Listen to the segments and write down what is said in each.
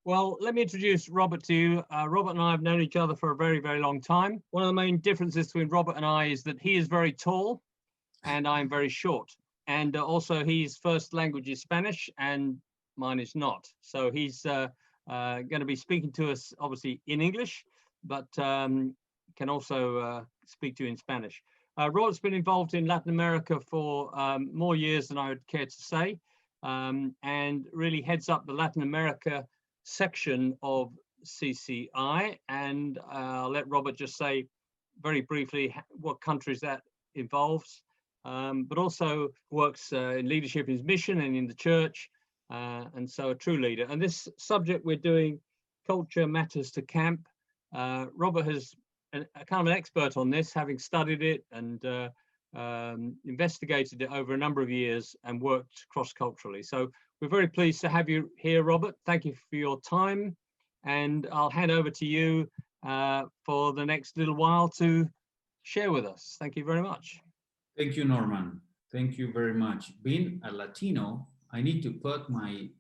Well, let me introduce Robert to you. Robert and I have known each other for a very, very long time. One of the main differences between Robert and I is that he is very tall and I'm very short. And also his first language is Spanish and mine is not. So he's going to be speaking to us obviously in English, but can also speak to you in Spanish. Robert's been involved in Latin America for more years than I would care to say, and really heads up the Latin America section of CCI. And I'll let Robert just say very briefly what countries that involves, but also works in leadership in his mission and in the church, and so a true leader. And this subject we're doing, Culture Matters to Camp. Robert has a kind of an expert on this, having studied it and investigated it over a number of years and worked cross-culturally. So we're very pleased to have you here, Robert. Thank you for your time. And I'll hand over to you for the next little while to share with us. Thank you very much. Thank you, Norman. Thank you very much. Being a Latino, I need to put my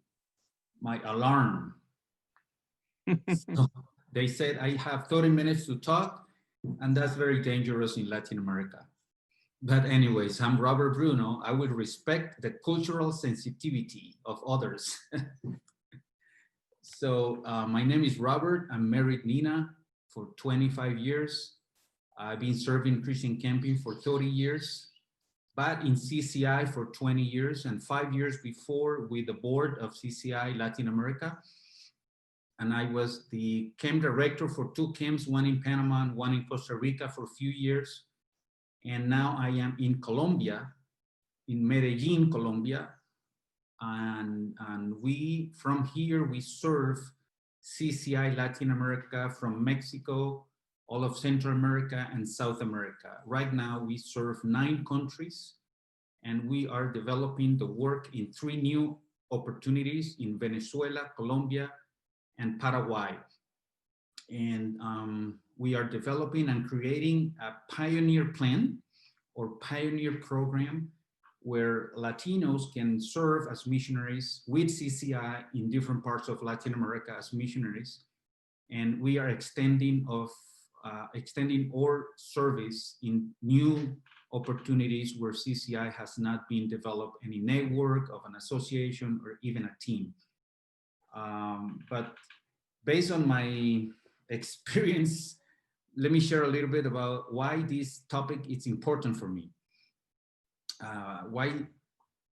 alarm. So they said I have 30 minutes to talk, and that's very dangerous in Latin America. But anyways, I'm Robert Bruneau. I will respect the cultural sensitivity of others. So my name is Robert. I'm married Nina for 25 years. I've been serving Christian camping for 30 years, but in CCI for 20 years and 5 years before with the board of CCI Latin America. And I was the camp director for 2 camps, one in Panama and one in Costa Rica for a few years. And now I am in Colombia, in Medellin, Colombia. And we, from here, we serve CCI Latin America from Mexico, all of Central America and South America. Right now, we serve 9 countries, and we are developing the work in 3 new opportunities in Venezuela, Colombia, and Paraguay. And we are developing and creating a pioneer plan or pioneer program where Latinos can serve as missionaries with CCI in different parts of Latin America as missionaries. And we are extending our service in new opportunities where CCI has not been developed any network of an association or even a team. But based on my experience, let me share a little bit about why this topic is important for me. Why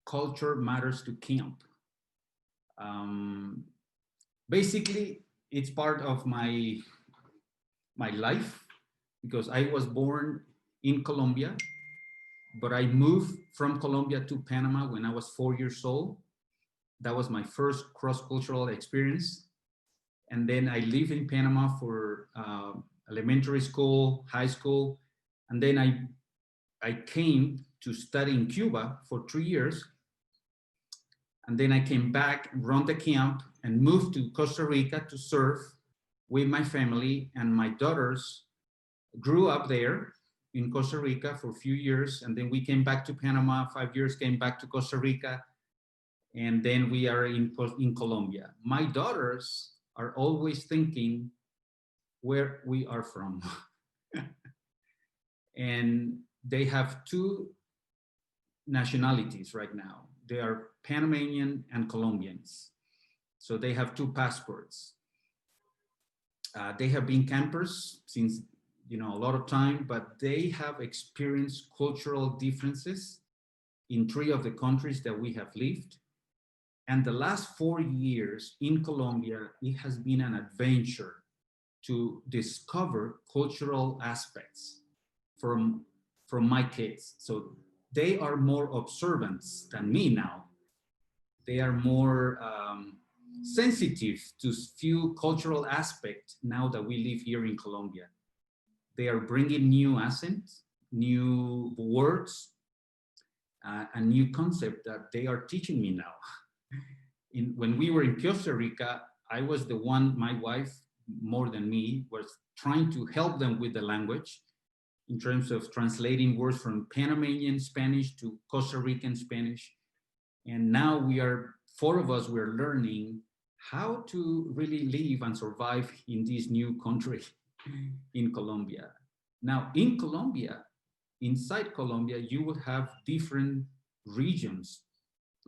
culture matters to camp. Basically, it's part of my life because I was born in Colombia, but I moved from Colombia to Panama when I was 4 years old. That was my first cross-cultural experience. And then I lived in Panama for elementary school, high school. And then I came to study in Cuba for 3 years. And then I came back, run the camp, and moved to Costa Rica to serve with my family. And my daughters grew up there in Costa Rica for a few years. And then we came back to Panama, 5 years, came back to Costa Rica. And then we are in Colombia. My daughters are always thinking where we are from. And they have 2 nationalities right now. They are Panamanian and Colombians. So they have 2 passports. They have been campers since, a lot of time, but they have experienced cultural differences in 3 of the countries that we have lived. And the last 4 years in Colombia, it has been an adventure to discover cultural aspects from my kids. So they are more observant than me now. They are more sensitive to few cultural aspects now that we live here in Colombia. They are bringing new accents, new words, a new concept that they are teaching me now. When we were in Costa Rica, I was the one, my wife, more than me, was trying to help them with the language in terms of translating words from Panamanian Spanish to Costa Rican Spanish. And now we are, 4 of us, we're learning how to really live and survive in this new country in Colombia. Now, in Colombia, inside Colombia, you will have different regions.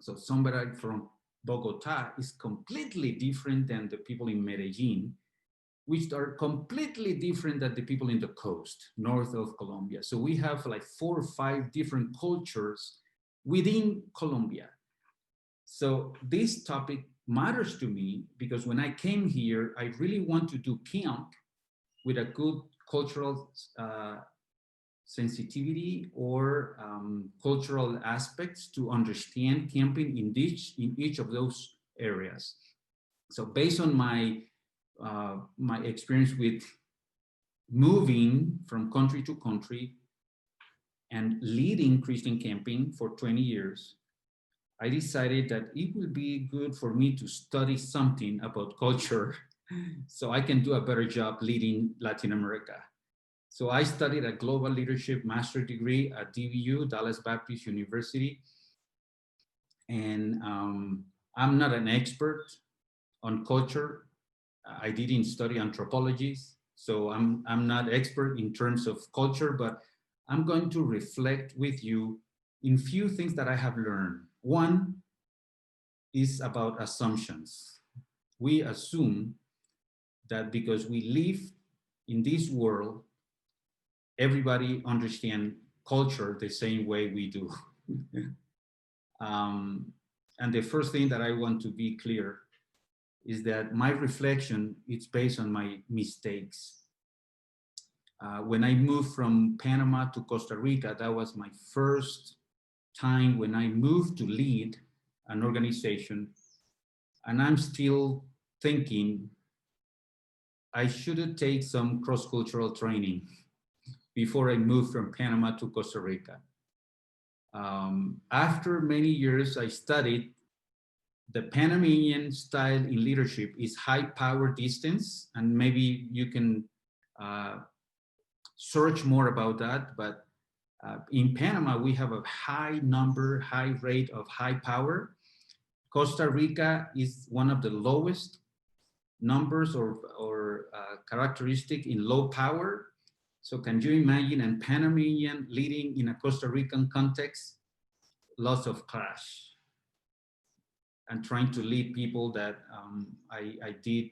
So somebody from Bogota is completely different than the people in Medellin, which are completely different than the people in the coast, north of Colombia. So we have like 4 or 5 different cultures within Colombia. So this topic matters to me because when I came here, I really want to do camp with a good cultural sensitivity or cultural aspects to understand camping in each of those areas. So based on my experience with moving from country to country and leading Christian camping for 20 years, I decided that it would be good for me to study something about culture so I can do a better job leading Latin America. So I studied a global leadership master's degree at DBU, Dallas Baptist University. And I'm not an expert on culture. I didn't study anthropology, so I'm not expert in terms of culture, but I'm going to reflect with you in few things that I have learned. One is about assumptions. We assume that because we live in this world, everybody understands culture the same way we do. And the first thing that I want to be clear is that my reflection is based on my mistakes. When I moved from Panama to Costa Rica, that was my first time when I moved to lead an organization. And I'm still thinking I should take some cross-cultural training before I moved from Panama to Costa Rica. After many years, I studied the Panamanian style in leadership is high power distance, and maybe you can search more about that. But in Panama, we have a high rate of high power. Costa Rica is one of the lowest numbers or characteristic in low power. So can you imagine a Panamanian leading in a Costa Rican context? Lots of clash. And trying to lead people that I did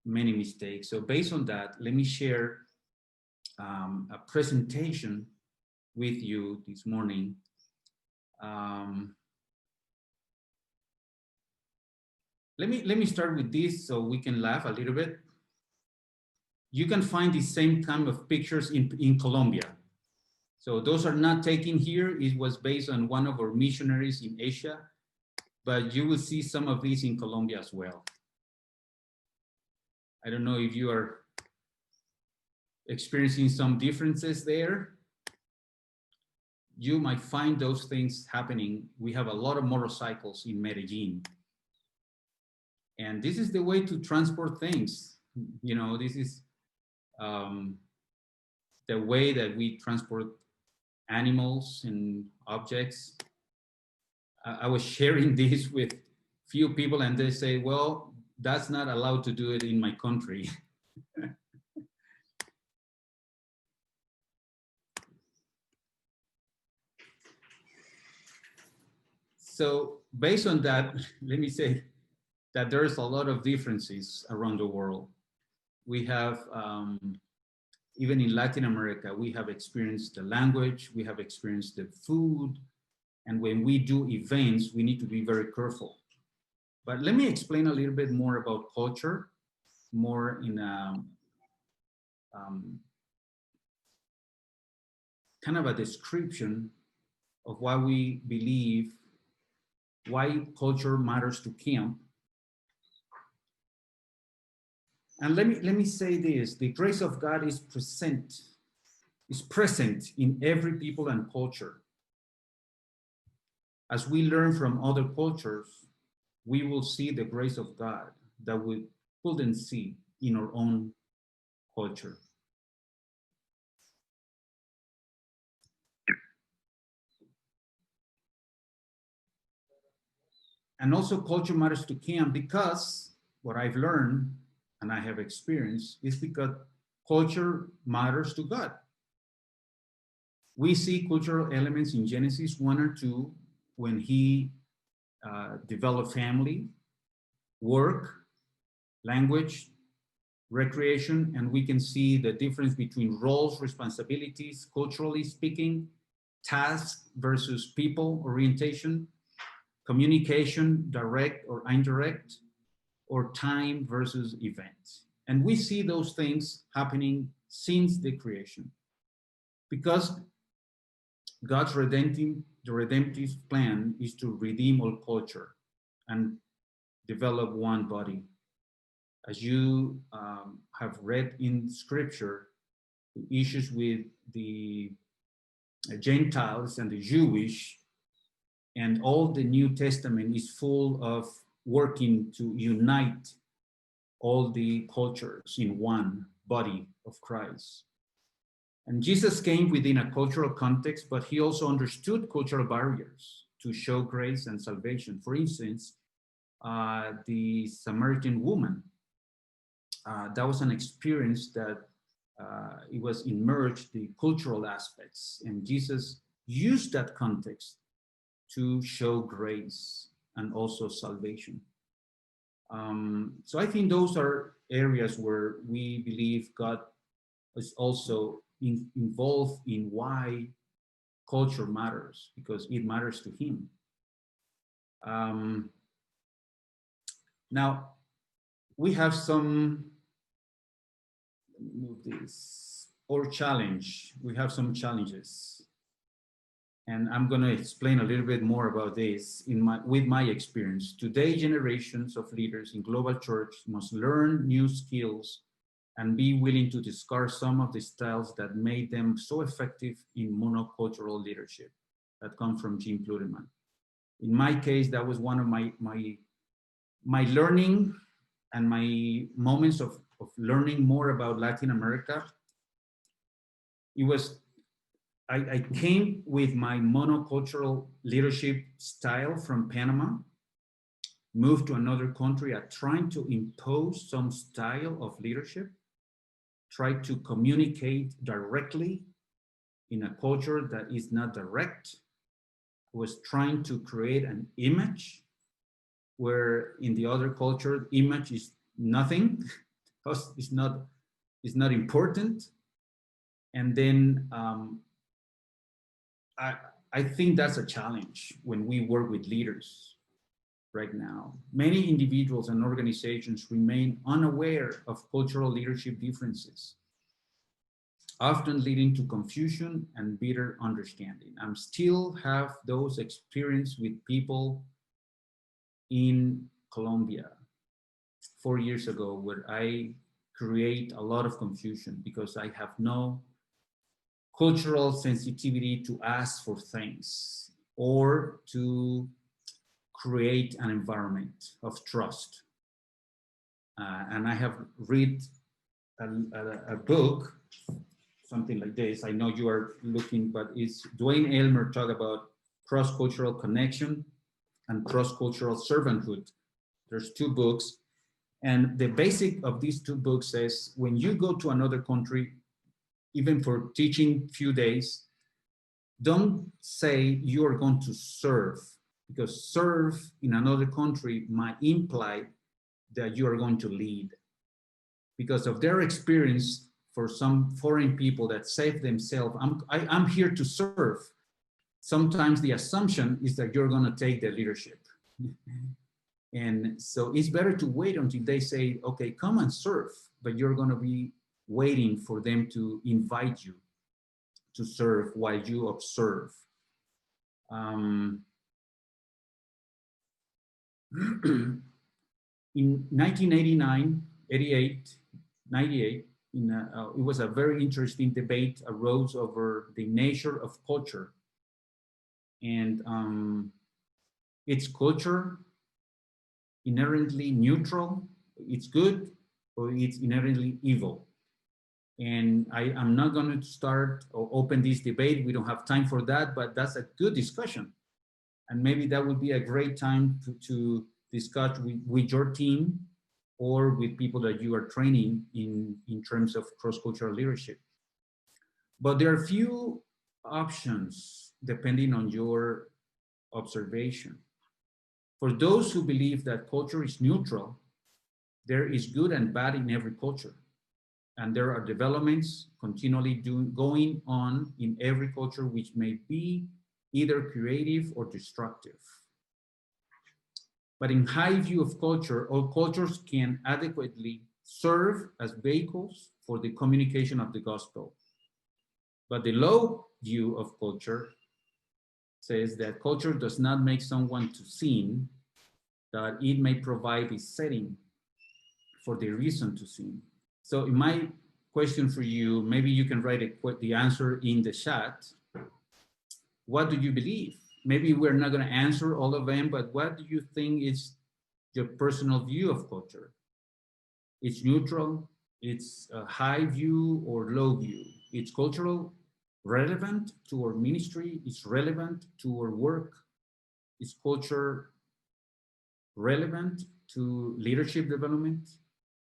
many mistakes. So based on that, let me share a presentation with you this morning. Let me start with this so we can laugh a little bit. You can find the same kind of pictures in Colombia. So those are not taken here. It was based on one of our missionaries in Asia, but you will see some of these in Colombia as well. I don't know if you are experiencing some differences there. You might find those things happening. We have a lot of motorcycles in Medellin. And this is the way to transport things. You know, this is the way that we transport animals and objects. I was sharing this with few people and they say, well, that's not allowed to do it in my country. So based on that, let me say that there's a lot of differences around the world. We have, even in Latin America, we have experienced the language, we have experienced the food, and when we do events, we need to be very careful. But let me explain a little bit more about culture, more in a kind of a description of why we believe, why culture matters to camp. And let me say this, the grace of God is present in every people and culture. As we learn from other cultures, we will see the grace of God that we couldn't see in our own culture. And also culture matters to Cam because what I've learned and I have experienced is because culture matters to God. We see cultural elements in Genesis 1 or 2 when he developed family, work, language, recreation, and we can see the difference between roles, responsibilities, culturally speaking, task versus people orientation, communication, direct or indirect, or time versus events. And we see those things happening since the creation. Because God's redemptive plan is to redeem all culture and develop one body. As you have read in scripture, the issues with the Gentiles and the Jewish, and all the New Testament is full of working to unite all the cultures in one body of Christ. And Jesus came within a cultural context, but he also understood cultural barriers to show grace and salvation. For instance, the Samaritan woman, that was an experience that it was immersed the cultural aspects, and Jesus used that context to show grace and also salvation. So I think those are areas where we believe God is also involved in why culture matters, because it matters to him. Now, we have some, let me move this, or challenge. We have some challenges. And I'm going to explain a little bit more about this with my experience. Today, generations of leaders in global church must learn new skills and be willing to discard some of the styles that made them so effective in monocultural leadership that come from Jim Pluteman. In my case, that was one of my learning and my moments of learning more about Latin America. It was, I came with my monocultural leadership style from Panama, moved to another country at trying to impose some style of leadership, tried to communicate directly in a culture that is not direct, was trying to create an image where in the other culture, image is nothing, because it's not important. And then I think that's a challenge when we work with leaders right now. Many individuals and organizations remain unaware of cultural leadership differences, often leading to confusion and bitter understanding. I still have those experiences with people in Colombia 4 years ago where I create a lot of confusion because I have no cultural sensitivity to ask for things or to create an environment of trust. And I have read a book, something like this. I know you are looking, but it's Dwayne Elmer talk about cross-cultural connection and cross-cultural servanthood. There's 2 books. And the basic of these 2 books says, when you go to another country, even for teaching few days, don't say you are going to serve, because serve in another country might imply that you are going to lead. Because of their experience, for some foreign people that save themselves, I'm here to serve. Sometimes the assumption is that you're going to take the leadership. And so it's better to wait until they say, okay, come and serve, but you're going to be waiting for them to invite you to serve while you observe. In 1989, 88, 98, it was a very interesting debate arose over the nature of culture. And it's culture inherently neutral, it's good, or it's inherently evil. And I'm not going to start or open this debate. We don't have time for that, but that's a good discussion. And maybe that would be a great time to discuss with your team or with people that you are training in terms of cross-cultural leadership. But there are few options depending on your observation. For those who believe that culture is neutral, there is good and bad in every culture. And there are developments continually going on in every culture, which may be either creative or destructive. But in high view of culture, all cultures can adequately serve as vehicles for the communication of the gospel. But the low view of culture says that culture does not make someone to sin, that it may provide a setting for the reason to sin. So in my question for you, maybe you can write the answer in the chat. What do you believe? Maybe we're not going to answer all of them, but what do you think is your personal view of culture? It's neutral, it's a high view or low view. It's cultural, relevant to our ministry, it's relevant to our work. Is culture relevant to leadership development?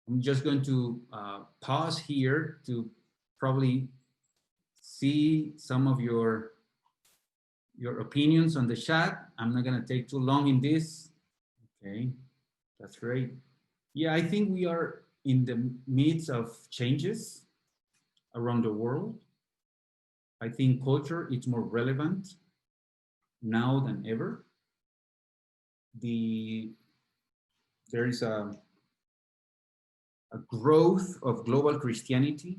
I'm just going to pause here to probably see some of your opinions on the chat. I'm not going to take too long in this. Okay, that's great. Yeah, I think we are in the midst of changes around the world. I think culture is more relevant now than ever. There is a growth of global Christianity.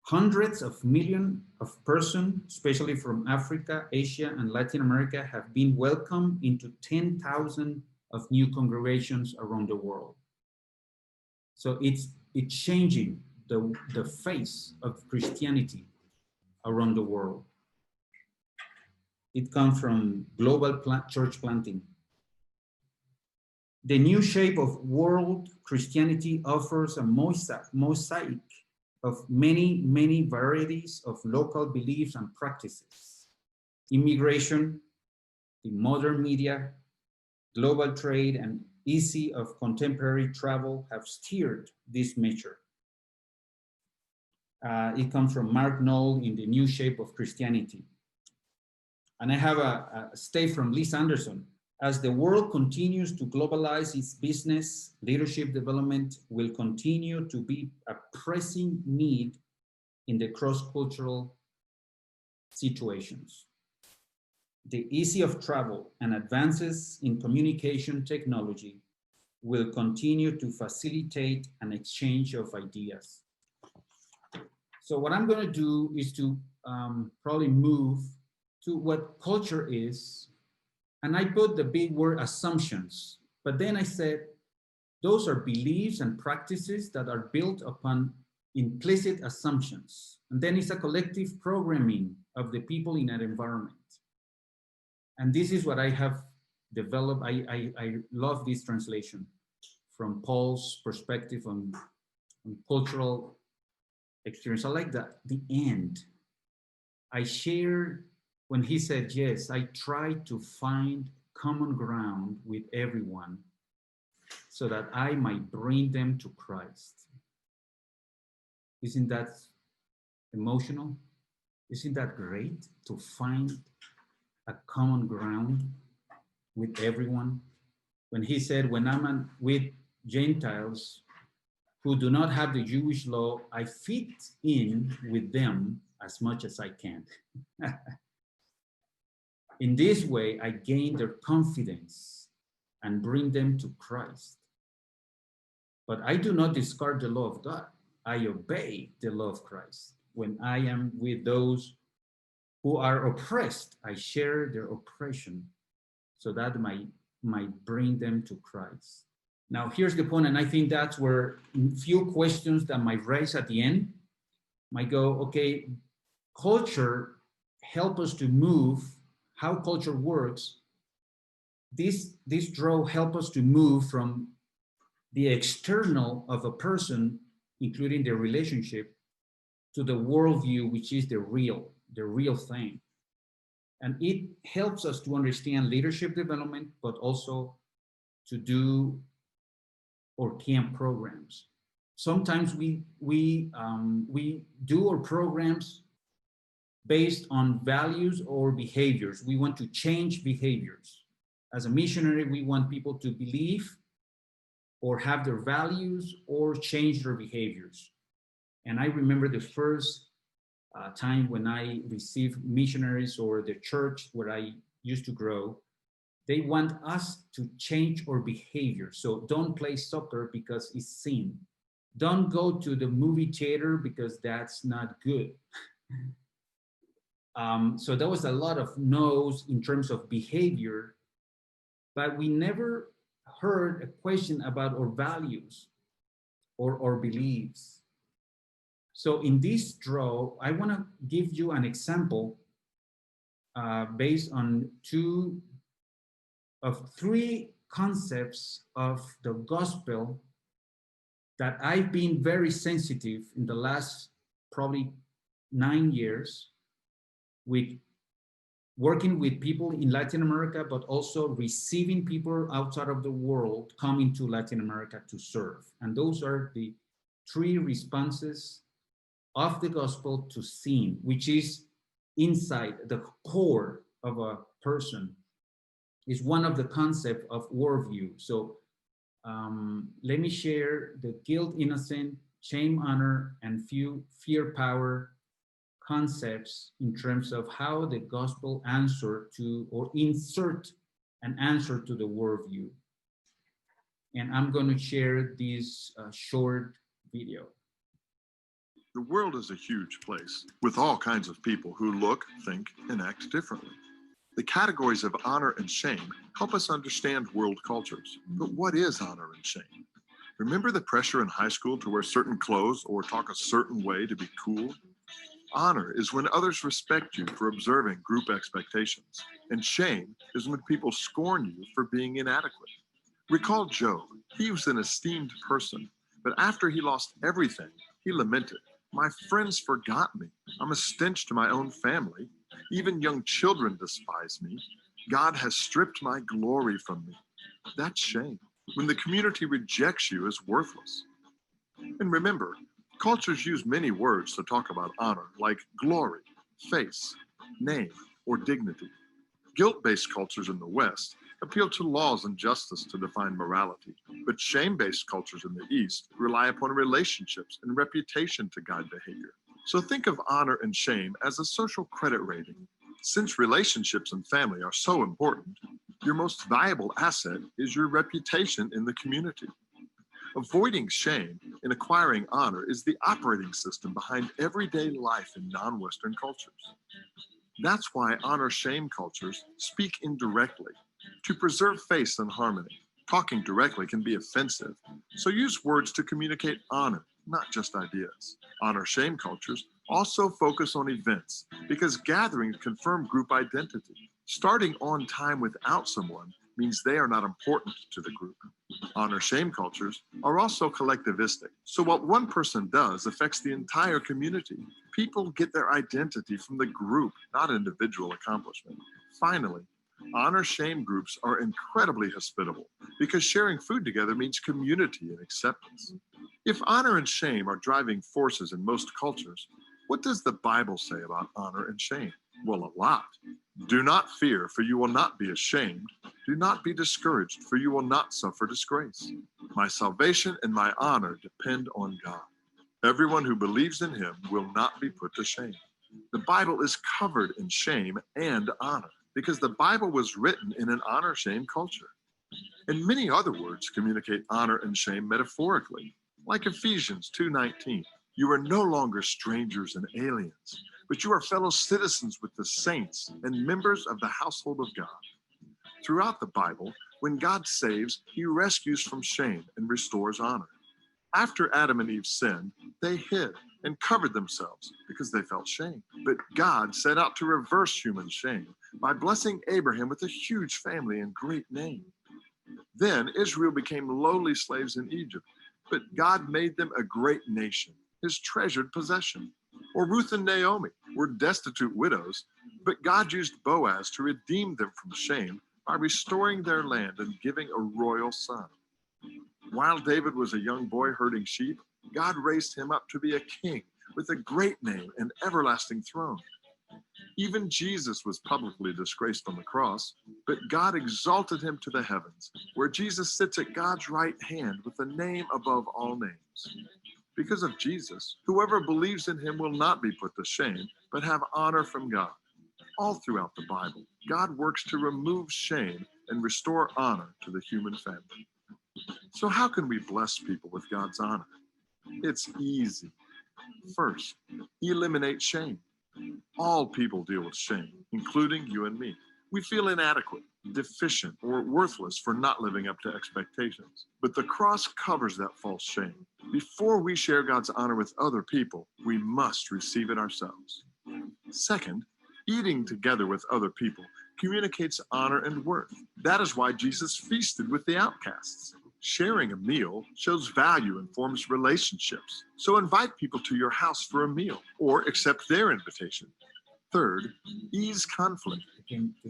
Hundreds of millions of persons, especially from Africa, Asia, and Latin America, have been welcomed into 10,000 of new congregations around the world. So it's changing the face of Christianity around the world. It comes from global church planting. The new shape of world Christianity offers a mosaic of many, many varieties of local beliefs and practices. Immigration, the modern media, global trade, and ease of contemporary travel have steered this measure. It comes from Mark Knoll in The New Shape of Christianity. And I have a statement from Liz Anderson. As the world continues to globalize its business, leadership development will continue to be a pressing need in the cross-cultural situations. The ease of travel and advances in communication technology will continue to facilitate an exchange of ideas. So what I'm going to do is to probably move to what culture is. And I put the big word assumptions, but then I said, those are beliefs and practices that are built upon implicit assumptions. And then it's a collective programming of the people in that environment. And this is what I have developed. I love this translation from Paul's perspective on cultural experience. I like that, the end. I shared when he said, yes, I try to find common ground with everyone so that I might bring them to Christ. Isn't that emotional? Isn't that great to find a common ground with everyone? When he said, when I'm with Gentiles who do not have the Jewish law, I fit in with them as much as I can. In this way, I gain their confidence and bring them to Christ. But I do not discard the law of God. I obey the law of Christ. When I am with those who are oppressed, I share their oppression so that might bring them to Christ. Now, here's the point, and I think that's where few questions that might raise at the end might go, okay, culture help us to move. How culture works, this draw help us to move from the external of a person, including their relationship, to the worldview, which is the real thing. And it helps us to understand leadership development, but also to do our camp programs. Sometimes we do our programs based on values or behaviors. We want to change behaviors. As a missionary, we want people to believe or have their values or change their behaviors. And I remember the first time when I received missionaries or the church where I used to grow, they want us to change our behavior. So don't play soccer because it's sin. Don't go to the movie theater because that's not good. So there was a lot of no's in terms of behavior, but we never heard a question about our values or our beliefs. So in this draw, I want to give you an example based on three concepts of the gospel that I've been very sensitive in the last probably 9 years with working with people in Latin America, but also receiving people outside of the world coming to Latin America to serve. And those are the three responses of the gospel to sin, which is inside the core of a person, is one of the concepts of worldview. So let me share the guilt, innocent, shame, honor, and fear, power concepts in terms of how the gospel answer to or insert an answer to the worldview. And I'm going to share this short video. The world is a huge place with all kinds of people who look, think, and act differently. The categories of honor and shame help us understand world cultures. But what is honor and shame? Remember the pressure in high school to wear certain clothes or talk a certain way to be cool? Honor is when others respect you for observing group expectations, and shame is when people scorn you for being inadequate. Recall Job. He was an esteemed person, but after he lost everything, he lamented, "My friends forgot me. I'm a stench to my own family. Even young children despise me. God has stripped my glory from me." That's shame, when the community rejects you as worthless. And remember, cultures use many words to talk about honor, like glory, face, name, or dignity. Guilt-based cultures in the West appeal to laws and justice to define morality, but shame-based cultures in the East rely upon relationships and reputation to guide behavior. So think of honor and shame as a social credit rating. Since relationships and family are so important, your most valuable asset is your reputation in the community. Avoiding shame and acquiring honor is the operating system behind everyday life in non-Western cultures. That's why honor-shame cultures speak indirectly. To preserve face and harmony, talking directly can be offensive, so use words to communicate honor, not just ideas. Honor-shame cultures also focus on events because gatherings confirm group identity. Starting on time without someone means they are not important to the group. Honor-shame cultures are also collectivistic, so what one person does affects the entire community. People get their identity from the group, not individual accomplishment. Finally, honor-shame groups are incredibly hospitable because sharing food together means community and acceptance. If honor and shame are driving forces in most cultures, what does the Bible say about honor and shame? Well, a lot. Do not fear, for you will not be ashamed. Do not be discouraged, for you will not suffer disgrace. My salvation and my honor depend on God. Everyone who believes in him will not be put to shame. The Bible is covered in shame and honor because the Bible was written in an honor-shame culture. And many other words communicate honor and shame metaphorically, like Ephesians 2:19. You are no longer strangers and aliens, but you are fellow citizens with the saints and members of the household of God. Throughout the Bible, when God saves, he rescues from shame and restores honor. After Adam and Eve sinned, they hid and covered themselves because they felt shame. But God set out to reverse human shame by blessing Abraham with a huge family and great name. Then Israel became lowly slaves in Egypt, but God made them a great nation, his treasured possession. Or Ruth and Naomi were destitute widows, But God used Boaz to redeem them from shame by restoring their land and giving a royal son. While David was a young boy herding sheep, God raised him up to be a king with a great name and everlasting throne. Even Jesus was publicly disgraced on the cross, but God exalted him to the heavens, where Jesus sits at God's right hand with a name above all names. Because of Jesus, whoever believes in him will not be put to shame, but have honor from God. All throughout the Bible, God works to remove shame and restore honor to the human family. So how can we bless people with God's honor? It's easy. First, eliminate shame. All people deal with shame, including you and me. We feel inadequate, deficient, or worthless for not living up to expectations. But the cross covers that false shame. Before we share God's honor with other people, we must receive it ourselves. Second, eating together with other people communicates honor and worth. That is why Jesus feasted with the outcasts. Sharing a meal shows value and forms relationships. So invite people to your house for a meal or accept their invitation. Third, ease conflict.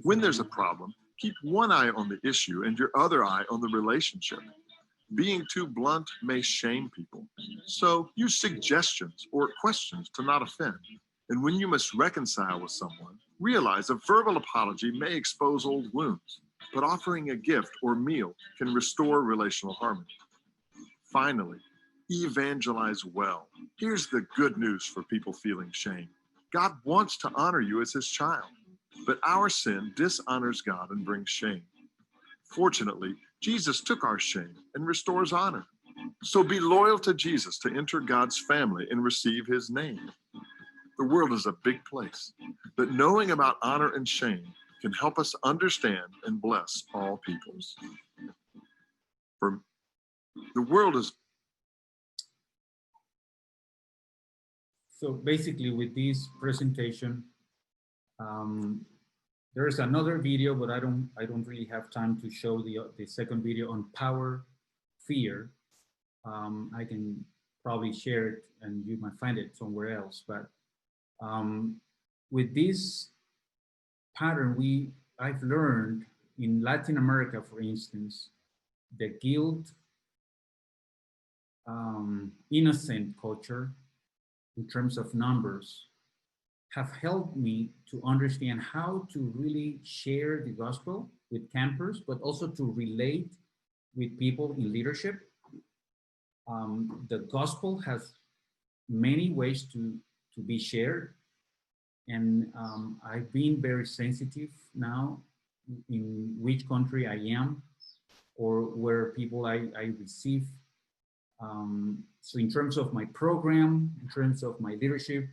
When there's a problem, keep one eye on the issue and your other eye on the relationship. Being too blunt may shame people. So use suggestions or questions to not offend. And when you must reconcile with someone, realize a verbal apology may expose old wounds, but offering a gift or meal can restore relational harmony. Finally, evangelize well. Here's the good news for people feeling shame. God wants to honor you as his child, but our sin dishonors God and brings shame. Fortunately, Jesus took our shame and restores honor. So be loyal to Jesus to enter God's family and receive his name. The world is a big place, but knowing about honor and shame can help us understand and bless all peoples. For the world is. So basically with this presentation, there's another video, but I don't really have time to show the second video on power, fear. I can probably share it and you might find it somewhere else, but with this pattern, I've learned in Latin America, for instance, the guilt, innocent culture in terms of numbers have helped me to understand how to really share the gospel with campers, but also to relate with people in leadership. The gospel has many ways to be shared. And I've been very sensitive now in which country I am or where people I receive. So in terms of my program, in terms of my leadership,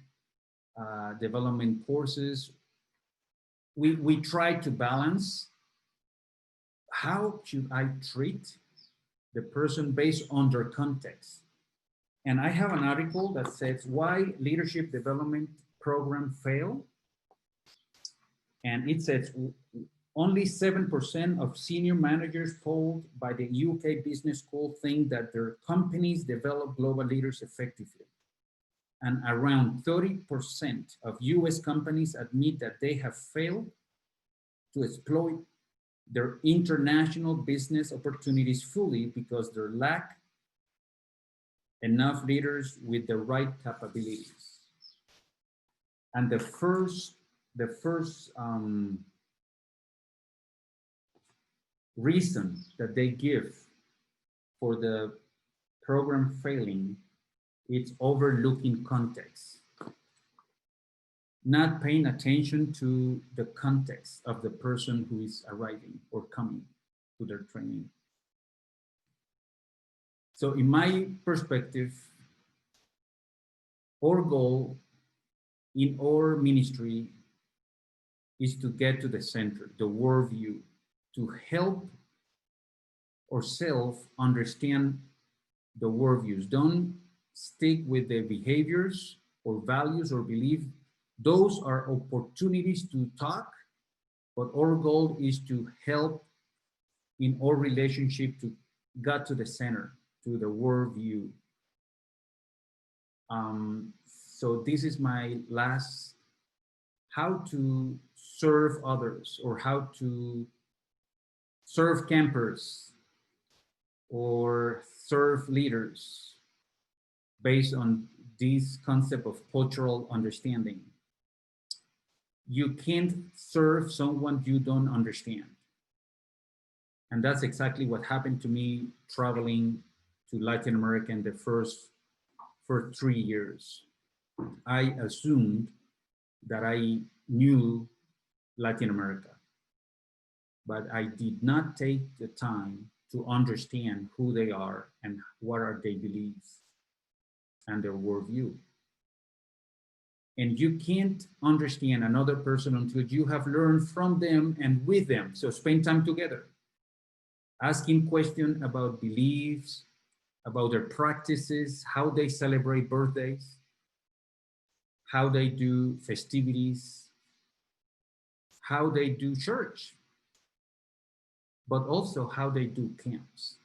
development courses, we try to balance how should I treat the person based on their context. And I have an article that says why leadership development program fail. And it says only 7% of senior managers polled by the UK Business School think that their companies develop global leaders effectively. And around 30% of US companies admit that they have failed to exploit their international business opportunities fully because they lack enough leaders with the right capabilities. And the first reason that they give for the program failing, it's overlooking context, not paying attention to the context of the person who is arriving or coming to their training. So in my perspective, our goal in our ministry is to get to the center, the worldview, to help ourselves understand the worldviews. Don't stick with the behaviors or values or belief. Those are opportunities to talk, but our goal is to help in our relationship to get to the center, to the worldview. So this is my last, how to serve others or how to serve campers or serve leaders based on this concept of cultural understanding. You can't serve someone you don't understand. And that's exactly what happened to me traveling to Latin America in the for 3 years. I assumed that I knew Latin America, but I did not take the time to understand who they are and what are their beliefs and their worldview. And you can't understand another person until you have learned from them and with them. So spend time together, asking questions about beliefs, about their practices, how they celebrate birthdays, how they do festivities, how they do church, but also how they do camps.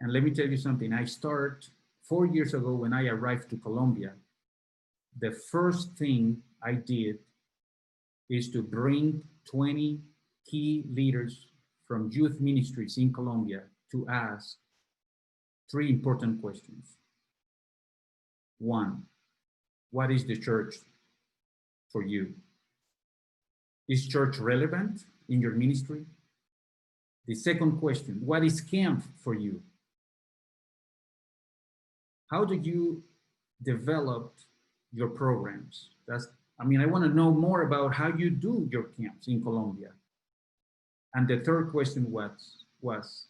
And let me tell you something, I started 4 years ago when I arrived to Colombia. The first thing I did is to bring 20 key leaders from youth ministries in Colombia to ask 3 important questions. 1, what is the church for you? Is church relevant in your ministry? The second question, what is camp for you? How do you develop your programs? I want to know more about how you do your camps in Colombia. And the third question was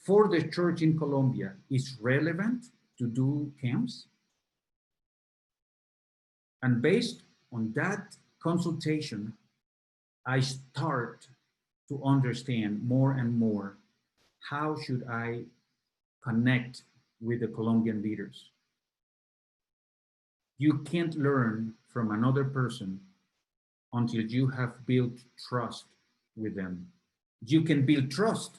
for the church in Colombia, is relevant to do camps? And based on that consultation, I start to understand more and more how should I connect with the Colombian leaders. You can't learn from another person until you have built trust with them. You can build trust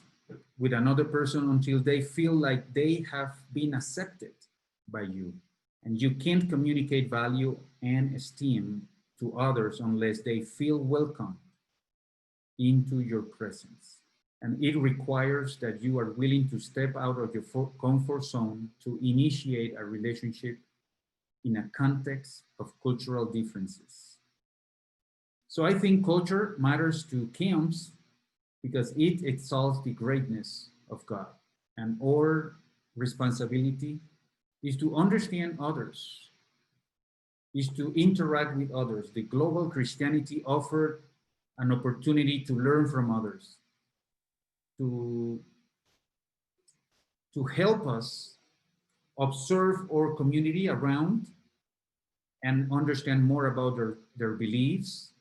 with another person until they feel like they have been accepted by you. And you can't communicate value and esteem to others unless they feel welcome into your presence. And it requires that you are willing to step out of your comfort zone to initiate a relationship in a context of cultural differences. So I think culture matters to camps because it exalts the greatness of God. And our responsibility is to understand others, is to interact with others. The global Christianity offered an opportunity to learn from others, to help us observe our community around and understand more about their beliefs,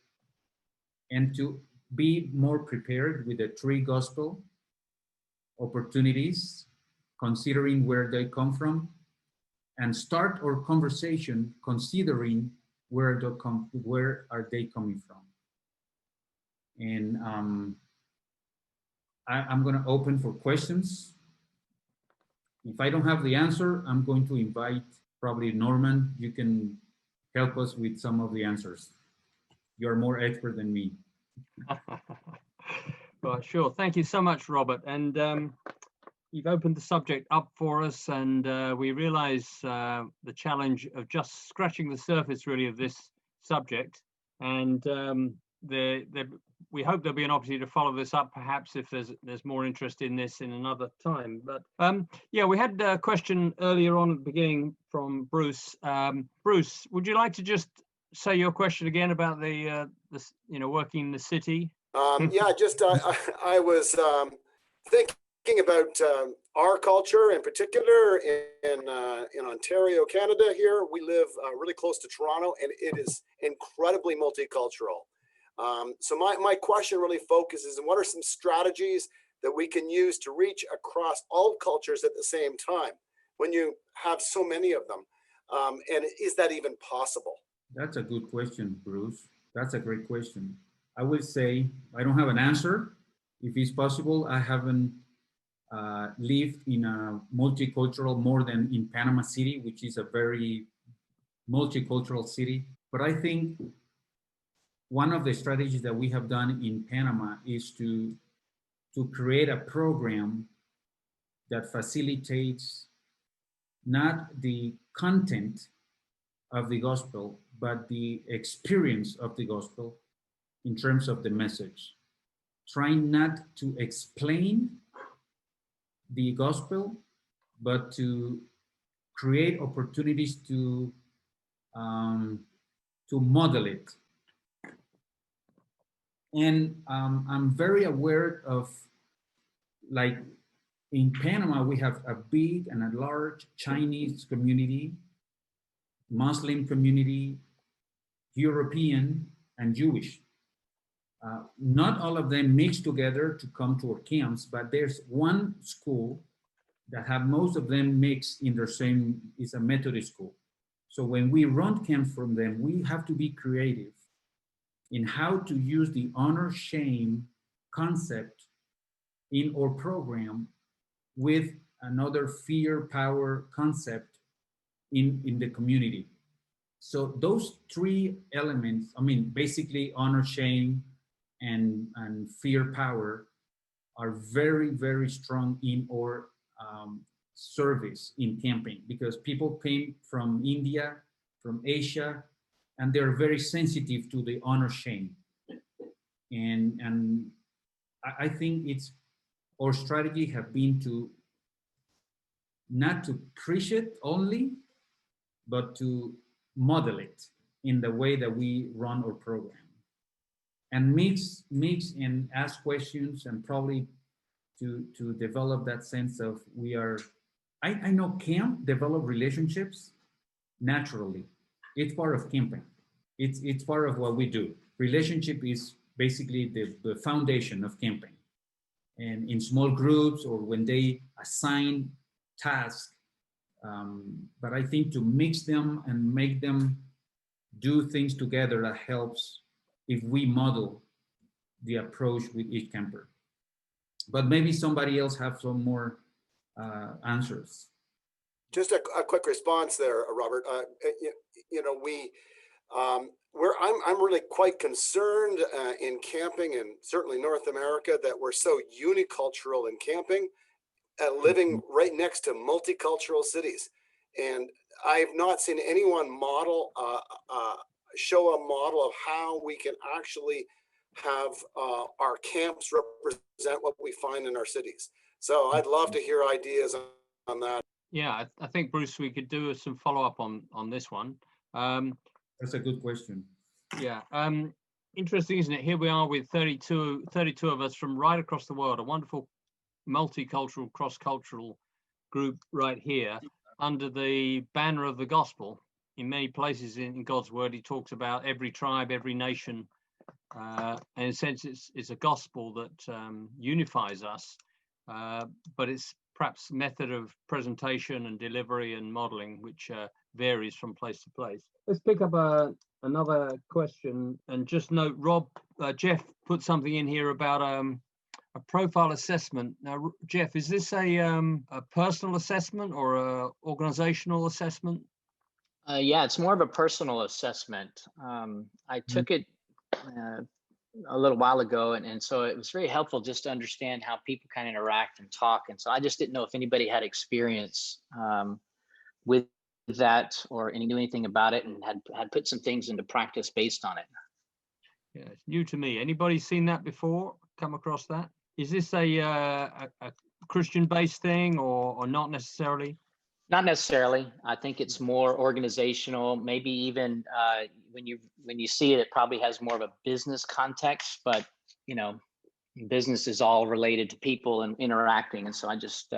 and to be more prepared with the 3 gospel opportunities, considering where they come from, and start our conversation considering where are they coming from. And I'm going to open for questions. If I don't have the answer, I'm going to invite probably Norman. You can help us with some of the answers. You're more expert than me. Well, sure. Thank you so much, Robert. And you've opened the subject up for us, and we realize the challenge of just scratching the surface, really, of this subject. And we hope there'll be an opportunity to follow this up, perhaps if there's more interest in this in another time. But yeah, we had a question earlier on at the beginning from Bruce. Bruce, would you like to just say your question again about the working in the city? Yeah, just I was thinking about our culture in particular in Ontario, Canada. Here we live really close to Toronto, and it is incredibly multicultural. So my question really focuses on what are some strategies that we can use to reach across all cultures at the same time when you have so many of them, and is that even possible? That's a good question, Bruce. That's a great question. I would say I don't have an answer. If it's possible, I haven't lived in a multicultural more than in Panama City, which is a very multicultural city. But I think one of the strategies that we have done in Panama is to create a program that facilitates not the content of the gospel, but the experience of the gospel in terms of the message. Trying not to explain the gospel, but to create opportunities to model it. And I'm very aware of, like, in Panama, we have a big and a large Chinese community, Muslim community, European, and Jewish. Not all of them mix together to come to our camps, but there's one school that have most of them mixed in their same, it's a Methodist school. So when we run camps from them, we have to be creative in how to use the honor shame concept in our program with another fear power concept in the community. So those three elements, I mean, basically honor shame and fear power, are very, very strong in our service in camping, because people came from India, from Asia, and they're very sensitive to the honor shame. And I think it's, our strategy have been to not to preach it only, but to model it in the way that we run our program, and mix and ask questions, and probably to develop that sense of we are, I know camp develop relationships naturally. It's part of camping. It's part of what we do. Relationship is basically the foundation of camping. And in small groups, or when they assign tasks, but I think to mix them and make them do things together, that helps if we model the approach with each camper. But maybe somebody else have some more answers. Just a quick response there, Robert. I'm really quite concerned in camping, and certainly North America, that we're so unicultural in camping, living right next to multicultural cities. And I've not seen anyone model, show a model of how we can actually have our camps represent what we find in our cities. So I'd love to hear ideas on that. Yeah, I think, Bruce, we could do some follow-up on this one. That's a good question. Yeah, interesting, isn't it? Here we are with 32 of us from right across the world, a wonderful multicultural, cross-cultural group right here under the banner of the gospel. In many places in God's word, he talks about every tribe, every nation. And in a sense, it's a gospel that unifies us, but it's perhaps method of presentation and delivery and modeling, which varies from place to place. Let's pick up another question, and just note, Jeff put something in here about a profile assessment. Now, Jeff, is this a personal assessment or a organizational assessment? Yeah, it's more of a personal assessment. I took it a little while ago, and so it was very helpful just to understand how people kind of interact and talk. And so I just didn't know if anybody had experience with that, or knew anything about it, and had put some things into practice based on it. Yeah, it's new to me. Anybody seen that before? Come across that? Is this a Christian-based thing, or not necessarily? Not necessarily. I think it's more organizational. Maybe even when you see it, it probably has more of a business context. But business is all related to people and interacting. And so I just,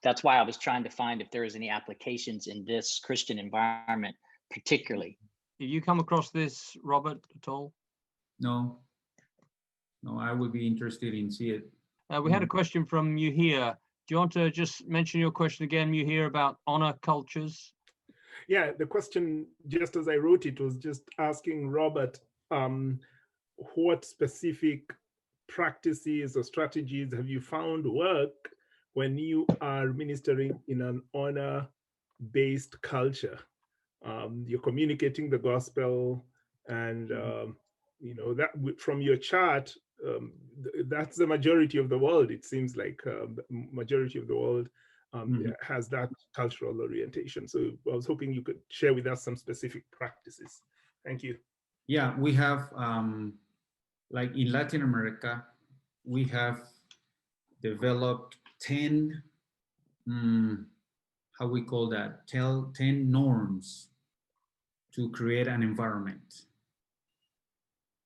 that's why I was trying to find if there was any applications in this Christian environment, particularly. Did you come across this, Robert, at all? No, I would be interested in see it. We had a question from you here. Do you want to just mention your question again, you hear about honor cultures? Yeah, the question, just as I wrote it, was just asking Robert, what specific practices or strategies have you found work when you are ministering in an honor-based culture? You're communicating the gospel, And that from your chart, that's the majority of the world. It seems like the majority of the world has that cultural orientation. So I was hoping you could share with us some specific practices. Thank you. Yeah, we have, like in Latin America, we have developed 10, how we call that, 10 norms to create an environment.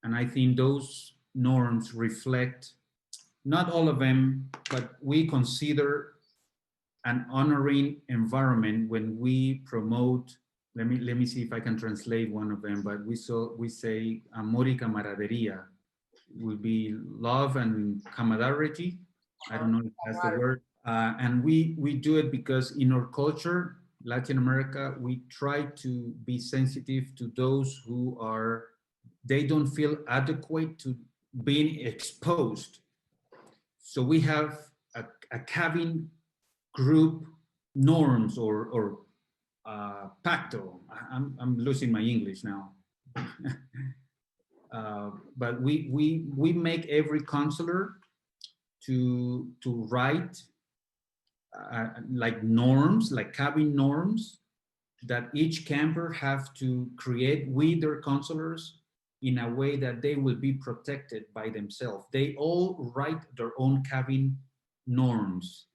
And I think those norms reflect, not all of them, but we consider an honoring environment when we promote. Let me see if I can translate one of them, but we say amor y camaradería would be love and camaraderie. I don't know if that's the word. And we do it because in our culture, Latin America, we try to be sensitive to those who they don't feel adequate to being exposed. So we have a cabin group norms or pacto. I'm losing my English now. But we make every counselor to write like norms, like cabin norms that each camper have to create with their counselors in a way that they will be protected by themselves. They all write their own cabin norms.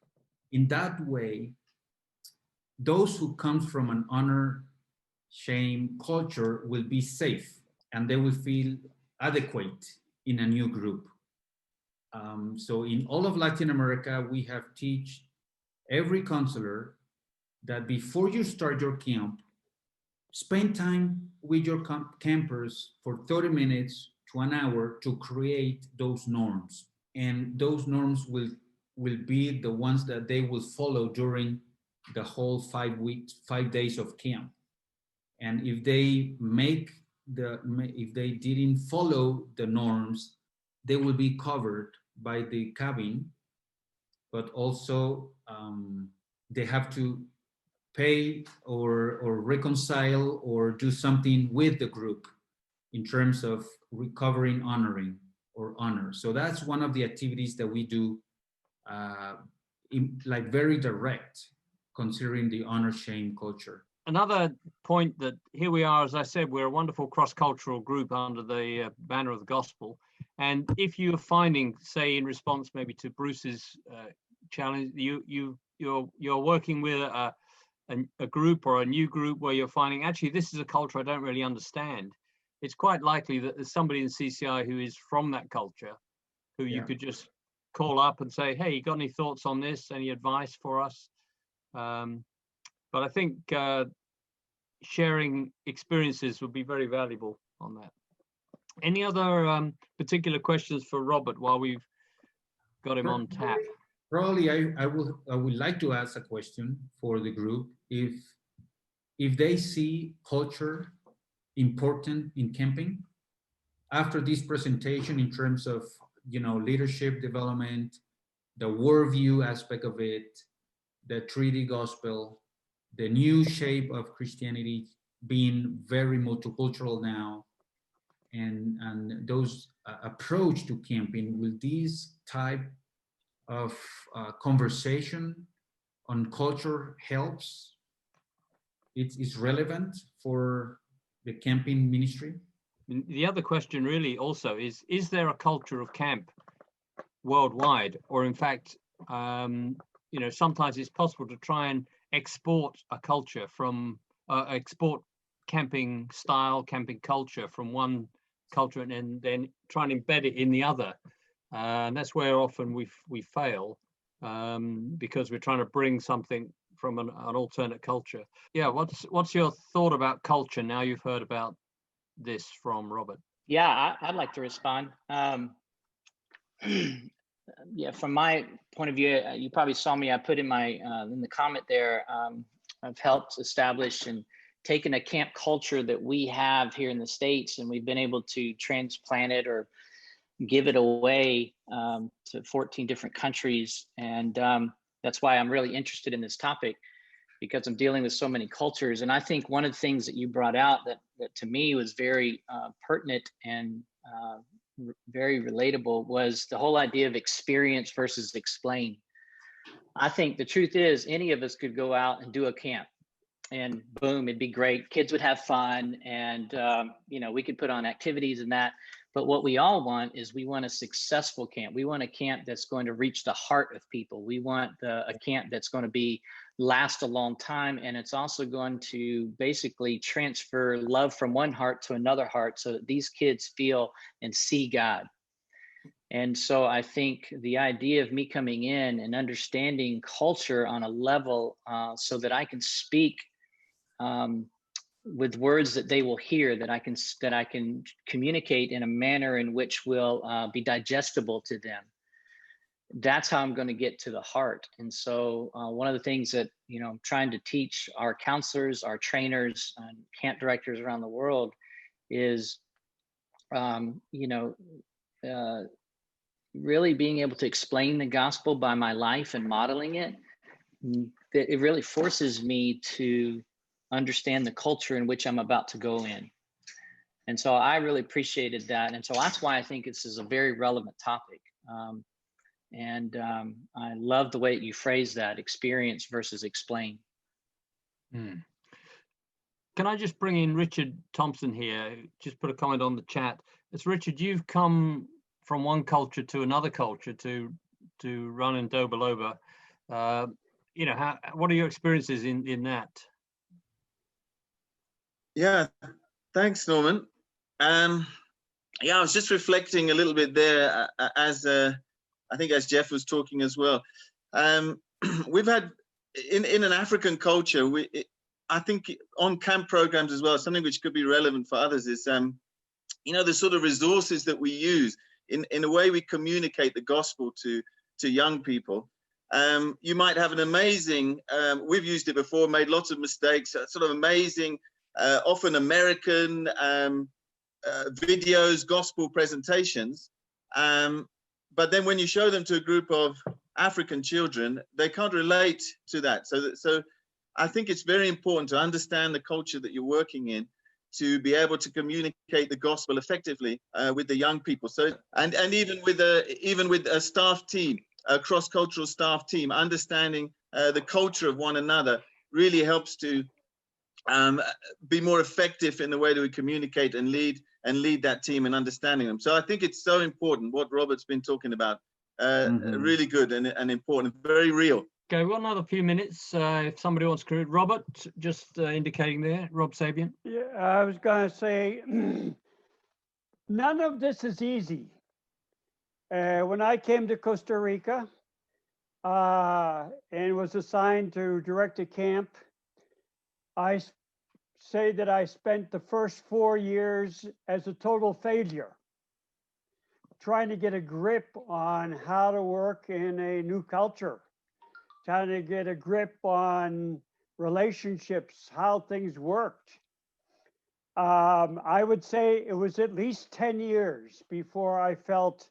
In that way, those who come from an honor, shame culture will be safe and they will feel adequate in a new group. So in all of Latin America, we have teach every counselor that before you start your camp, spend time with your campers for 30 minutes to an hour to create those norms. And those norms will be the ones that they will follow during the whole 5 days of camp. And if they if they didn't follow the norms, they will be covered by the cabin, but also they have to pay or reconcile or do something with the group in terms of recovering honoring or honor. So that's one of the activities that we do, like very direct, considering the honor shame culture. Another point that here we are, as I said, we're a wonderful cross-cultural group under the banner of the gospel. And if you're finding, say, in response maybe to Bruce's challenge, you're working with a group or a new group where you're finding, actually, this is a culture I don't really understand. It's quite likely that there's somebody in CCI who is from that culture, who you could just call up and say, hey, you got any thoughts on this? Any advice for us? But I think sharing experiences would be very valuable on that. Any other particular questions for Robert while we've got him on tap? Probably I would like to ask a question for the group. If they see culture important in camping, after this presentation in terms of leadership development, the worldview aspect of it, the treaty gospel, the new shape of Christianity being very multicultural now, and those approach to camping, will these type of conversation on culture helps? It's relevant for the camping ministry? The other question really also is there a culture of camp worldwide? Or in fact, sometimes it's possible to try and export a culture from, export camping style, camping culture from one culture and then try and embed it in the other. And that's where often we fail because we're trying to bring something from an alternate culture. Yeah, what's your thought about culture now you've heard about this from Robert? Yeah, I'd like to respond. Yeah, from my point of view, you probably saw me, I put in the comment there, I've helped establish and taken a camp culture that we have here in the States, and we've been able to transplant it or give it away to 14 different countries. And that's why I'm really interested in this topic. because I'm dealing with so many cultures. And I think one of the things that you brought out that to me was very pertinent and very relatable was the whole idea of experience versus explain. I think the truth is any of us could go out and do a camp and boom, it'd be great. Kids would have fun and, we could put on activities and that. But what we all want is we want a successful camp. We want a camp that's going to reach the heart of people. We want a camp that's going to last a long time. And it's also going to basically transfer love from one heart to another heart so that these kids feel and see God. And so I think the idea of me coming in and understanding culture on a level so that I can speak with words that they will hear, that I can communicate in a manner in which will be digestible to them. That's how I'm going to get to the heart. And so one of the things that I'm trying to teach our counselors, our trainers, and camp directors around the world is really being able to explain the gospel by my life and modeling it. It really forces me to understand the culture in which I'm about to go in. And so I really appreciated that. And so that's why I think this is a very relevant topic. I love the way you phrase that, experience versus explain. Can I just bring in Richard Thompson here? Just put a comment on the chat. It's Richard, you've come from one culture to another culture to run in Doboloba. What are your experiences in that? Yeah, thanks, Norman. I was just reflecting a little bit there as I think as Jeff was talking as well. We've had in an African culture, I think on camp programs as well, something which could be relevant for others is, the sort of resources that we use in a way we communicate the gospel to young people. You might have an amazing, we've used it before, made lots of mistakes, sort of amazing, often American videos, gospel presentations. But then when you show them to a group of African children, they can't relate to that. So I think it's very important to understand the culture that you're working in, to be able to communicate the gospel effectively with the young people. So and even with a staff team, a cross-cultural staff team, understanding the culture of one another really helps to be more effective in the way that we communicate and lead that team and understanding them. So I think it's so important what Robert's been talking about. Really good and important, very real. Okay, we've got another few minutes. If somebody wants to, Robert, just indicating there, Rob Sabian. Yeah, I was going to say, none of this is easy. When I came to Costa Rica and was assigned to direct a camp, I say that I spent the first 4 years as a total failure, trying to get a grip on how to work in a new culture, trying to get a grip on relationships, how things worked. I would say it was at least 10 years before I felt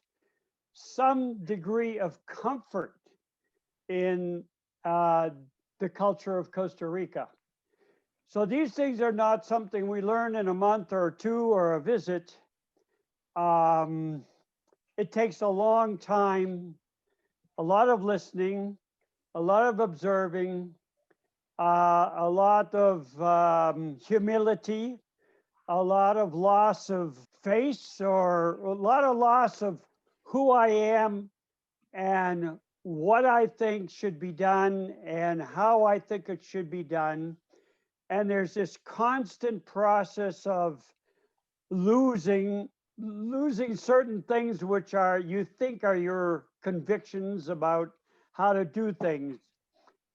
some degree of comfort in the culture of Costa Rica. So these things are not something we learn in a month or two or a visit. It takes a long time, a lot of listening, a lot of observing, a lot of humility, a lot of loss of face, or a lot of loss of who I am and what I think should be done and how I think it should be done. And there's this constant process of losing certain things which are, you think are your convictions about how to do things.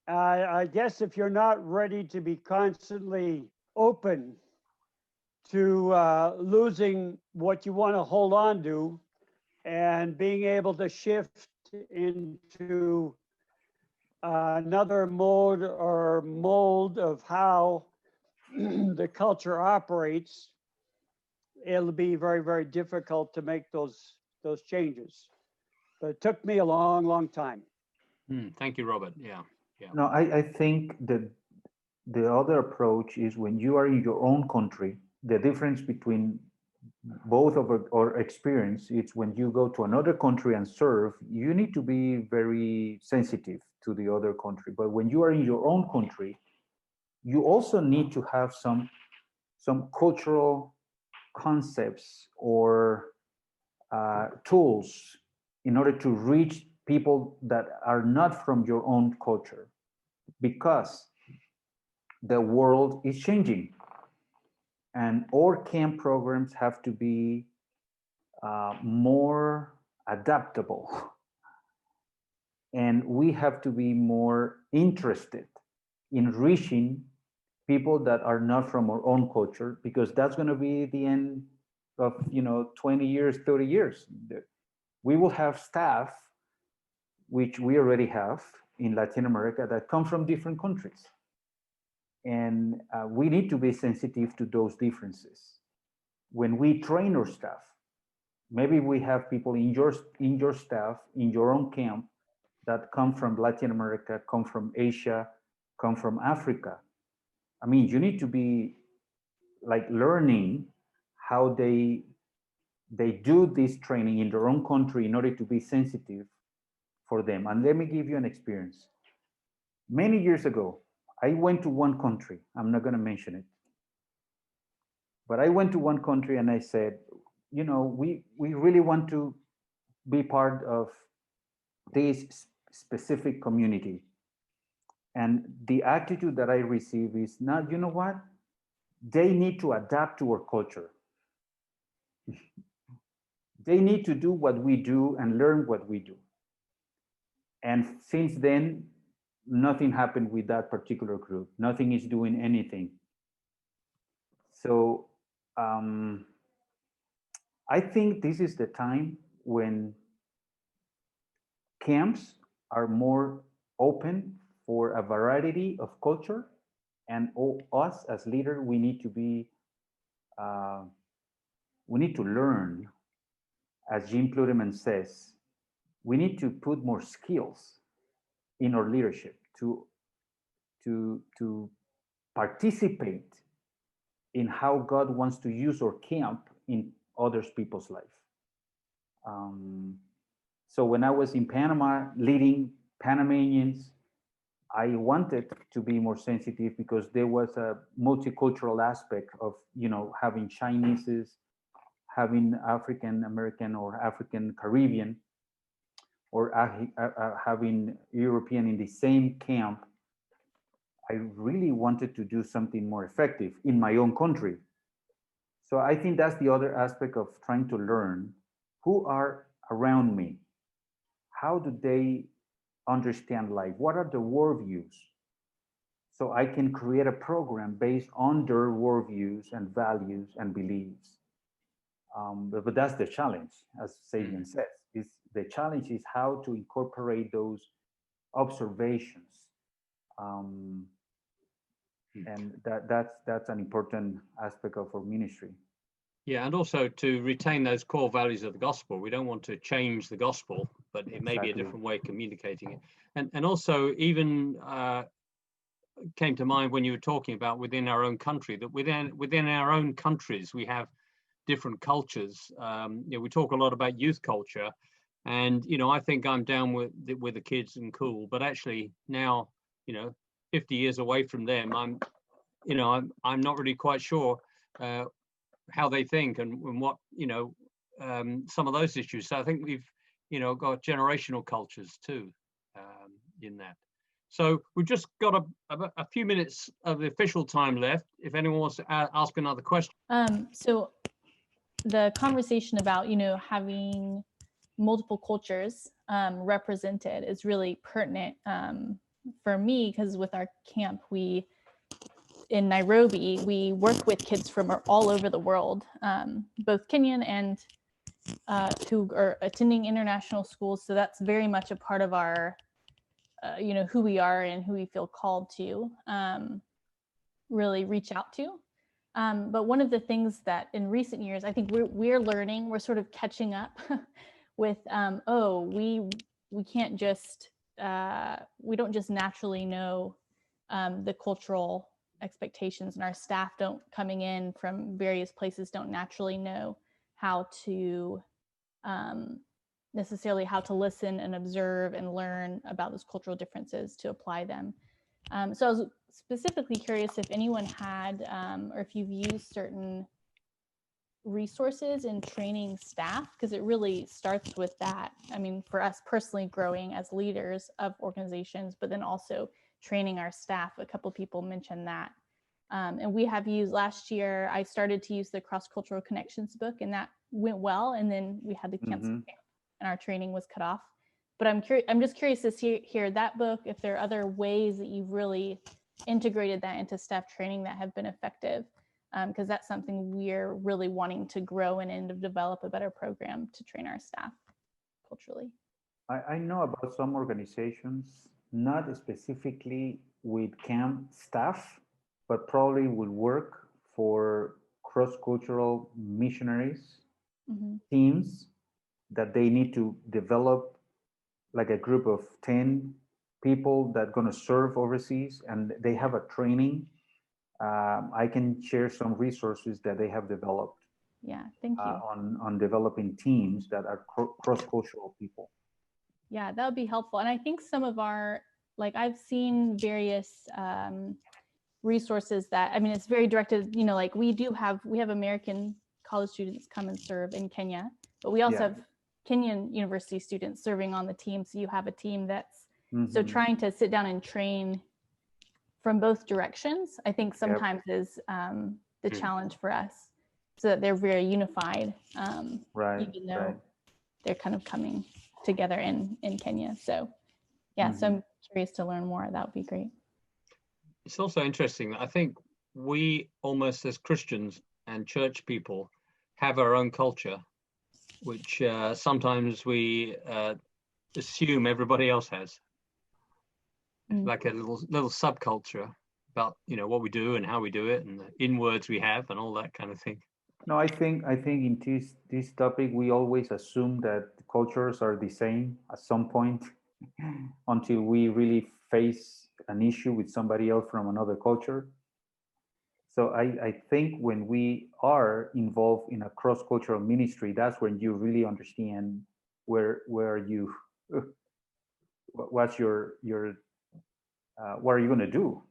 I guess if you're not ready to be constantly open to losing what you want to hold on to and being able to shift into another mode or mold of how the culture operates, it'll be very, very difficult to make those changes. But it took me a long, long time. Thank you, Robert. Yeah. No, I think that the other approach is when you are in your own country, the difference between both of our experience, it's when you go to another country and serve, you need to be very sensitive to the other country. But when you are in your own country, you also need to have some cultural concepts or tools in order to reach people that are not from your own culture, because the world is changing and our camp programs have to be more adaptable, and we have to be more interested in reaching people that are not from our own culture, because that's going to be the end of 20 years, 30 years. We will have staff, which we already have in Latin America, that come from different countries, and we need to be sensitive to those differences when we train our staff. Maybe we have people in your staff, in your own camp, that come from Latin America, come from Asia, come from Africa. I mean, you need to be like learning how they do this training in their own country in order to be sensitive for them. And let me give you an experience. Many years ago, I went to one country. I'm not going to mention it, but I went to one country and I said, we really want to be part of this specific community. And the attitude that I receive is not, you know what? They need to adapt to our culture. They need to do what we do and learn what we do. And since then, nothing happened with that particular group. Nothing is doing anything. So I think this is the time when camps are more open for a variety of culture, and us as leaders, we need to be, we need to learn, as Jim Pluterman says, we need to put more skills in our leadership to participate in how God wants to use our camp in other people's life. So when I was in Panama leading Panamanians, I wanted to be more sensitive because there was a multicultural aspect of, having Chineses, having African American or African Caribbean, or having European in the same camp. I really wanted to do something more effective in my own country. So I think that's the other aspect of trying to learn who are around me. How do they understand life? What are the worldviews? So I can create a program based on their worldviews and values and beliefs. But that's the challenge, as Sabian says. The challenge is how to incorporate those observations. And that's an important aspect of our ministry. Yeah, and also to retain those core values of the gospel. We don't want to change the gospel, but it may be a different way of communicating it. And also even came to mind when you were talking about within our own country, that within our own countries, we have different cultures. We talk a lot about youth culture, and I think I'm down with the kids and cool, but actually now 50 years away from them, I'm not really quite sure how they think and what some of those issues. So I think we've got generational cultures too in that. So we've just got a few minutes of the official time left. If anyone wants to ask another question. So the conversation about having multiple cultures represented is really pertinent for me, because with our camp, in Nairobi, we work with kids from all over the world, both Kenyan and who are attending international schools. So that's very much a part of our, who we are and who we feel called to really reach out to. But one of the things that in recent years, I think we're learning, we're sort of catching up with, we can't just, we don't just naturally know the cultural expectations, and our staff don't coming in from various places don't naturally know how to necessarily how to listen and observe and learn about those cultural differences to apply them. So I was specifically curious if anyone had, or if you've used certain resources in training staff, because it really starts with that. I mean, for us personally, growing as leaders of organizations, but then also training our staff. A couple people mentioned that. And we have used, last year, I started to use the Cross-Cultural Connections book, and that went well. And then we had to cancel camp and our training was cut off. But I'm just curious to hear that book, if there are other ways that you've really integrated that into staff training that have been effective, because that's something we're really wanting to grow and to develop a better program to train our staff culturally. I know about some organizations, not specifically with camp staff, but probably will work for cross-cultural missionaries teams that they need to develop, like a group of 10 people that are going to serve overseas, and they have a training. I can share some resources that they have developed. Yeah, thank you. On developing teams that are cross-cultural people. Yeah, that would be helpful. And I think some of our, like, I've seen various resources that, I mean, it's very directed, you know, like we have American college students come and serve in Kenya, but we also have Kenyan university students serving on the team. So you have a team that's, so trying to sit down and train from both directions, I think sometimes is the challenge for us, so that they're very unified, even though they're kind of coming together in Kenya. So yeah, so I'm curious to learn more. That would be great. It's also interesting that I think we almost as Christians and church people have our own culture, which sometimes we assume everybody else has. Like a little subculture about, you know, what we do and how we do it and the inwards we have and all that kind of thing. No, I think in this topic we always assume that cultures are the same at some point until we really face an issue with somebody else from another culture. So I think when we are involved in a cross-cultural ministry, that's when you really understand where you what's your what are you going to do.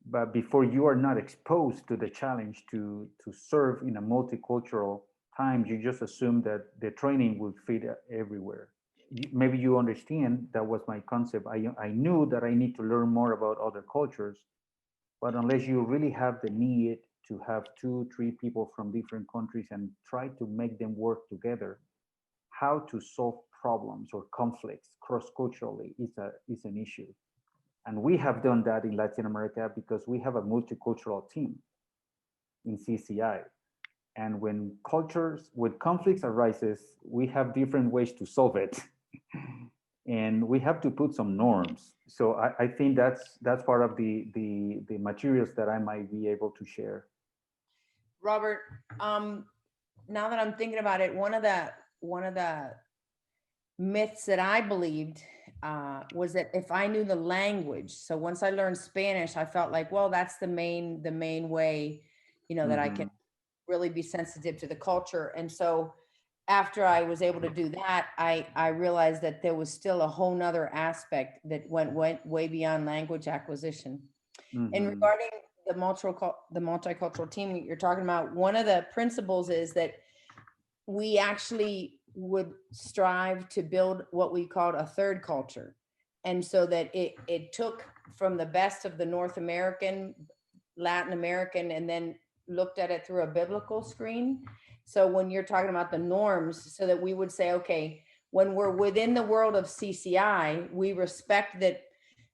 But before, you are not exposed to the challenge to serve in a multicultural times, you just assume that the training will fit everywhere. Maybe you understand that was my concept. I knew that I need to learn more about other cultures, but unless you really have the need to have 2-3 people from different countries and try to make them work together, how to solve problems or conflicts cross-culturally is an issue. And we have done that in Latin America because we have a multicultural team in CCI. And when conflicts arises, we have different ways to solve it. And we have to put some norms. So I think that's part of the materials that I might be able to share. Robert, now that I'm thinking about it, one of the myths that I believed was that if I knew the language, so once I learned Spanish, I felt like, well, that's the main way, you know, that I can really be sensitive to the culture. And so after I was able to do that, I realized that there was still a whole nother aspect that went way beyond language acquisition. And regarding the multicultural team that you're talking about, one of the principles is that we actually would strive to build what we called a third culture. And so that it took from the best of the North American, Latin American, and then looked at it through a biblical screen. So when you're talking about the norms, so that we would say, okay, when we're within the world of CCI, we respect that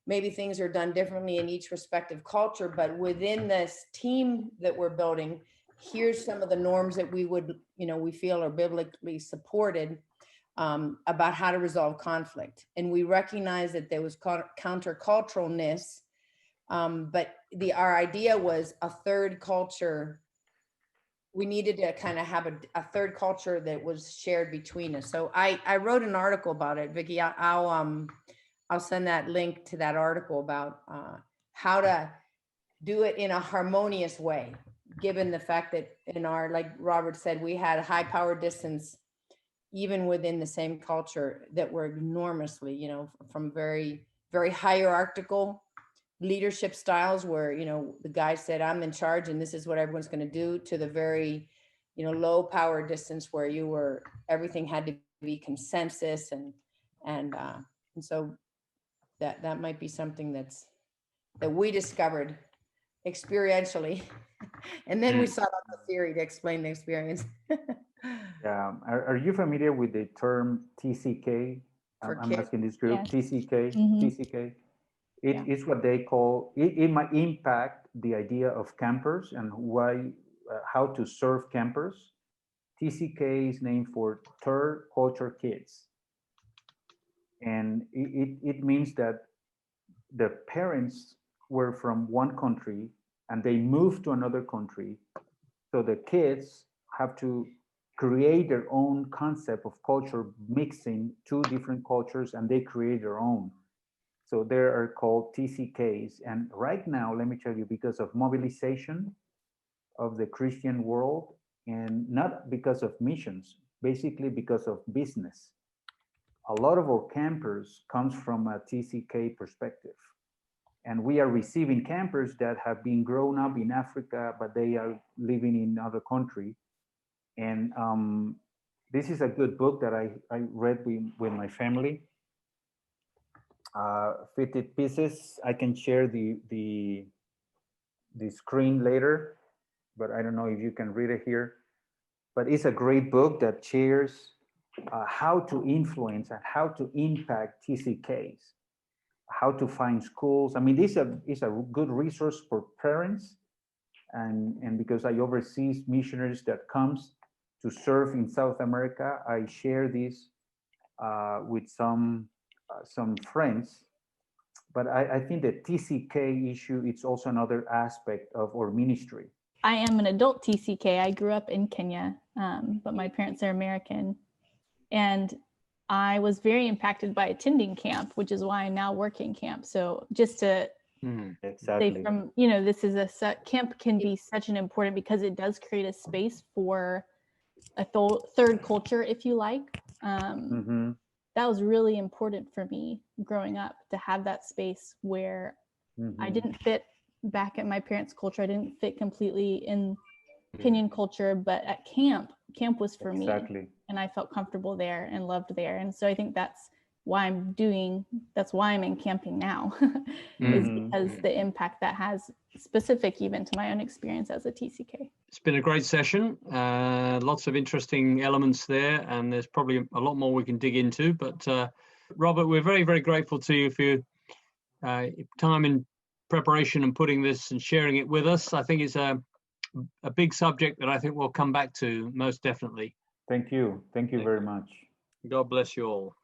maybe things are done differently in each respective culture, but within this team that we're building, here's some of the norms that we would, you know, we feel are biblically supported about how to resolve conflict. And we recognize that there was counterculturalness, but our idea was a third culture. We needed to kind of have a third culture that was shared between us. So I wrote an article about it, Vicki. I'll send that link to that article about how to do it in a harmonious way, given the fact that in our, like Robert said, we had high power distance, even within the same culture, that were enormously, you know, from very, very hierarchical leadership styles where, you know, the guy said, I'm in charge and this is what everyone's going to do, to the very, you know, low power distance where you were, everything had to be consensus, and so that might be something that we discovered experientially, and then we sought out the theory to explain the experience. Yeah. Are you familiar with the term TCK? For I'm kids? asking this group, Yes. TCK, Mhm. TCK. It Yeah. is what they call, it might impact the idea of campers and why, how to serve campers. TCK is named for third culture kids. And it means that the parents were from one country and they moved to another country. So the kids have to create their own concept of culture, mixing two different cultures, and they create their own. So they are called TCKs. And right now, let me tell you, because of mobilization of the Christian world, and not because of missions, basically because of business, a lot of our campers comes from a TCK perspective. And we are receiving campers that have been grown up in Africa, but they are living in other country. And this is a good book that I read with my family. 50 pieces. I can share the screen later, but I don't know if you can read it here. But it's a great book that shares how to influence and how to impact TCKs, how to find schools. I mean, this is a good resource for parents, and because I oversee missionaries that comes to serve in South America, I share this with some friends. But I think the TCK issue, it's also another aspect of our ministry. I am an adult TCK. I grew up in Kenya, but my parents are American. And I was very impacted by attending camp, which is why I now work in camp. So just to Exactly. say from, you know, this is camp can be such an important, because it does create a space for a third culture, if you like. That was really important for me growing up, to have that space where I didn't fit back at my parents' culture. I didn't fit completely in Kenyan culture, but at camp was for me, and I felt comfortable there and loved there. And so I think that's why I'm in camping now, is because the impact that has, specific even to my own experience as a TCK. It's been a great session. Lots of interesting elements there, and there's probably a lot more we can dig into. But Robert, we're very, very grateful to you for your time in preparation and putting this and sharing it with us. I think it's a big subject that I think we'll come back to most definitely. Thank you. Thank you very much. God bless you all.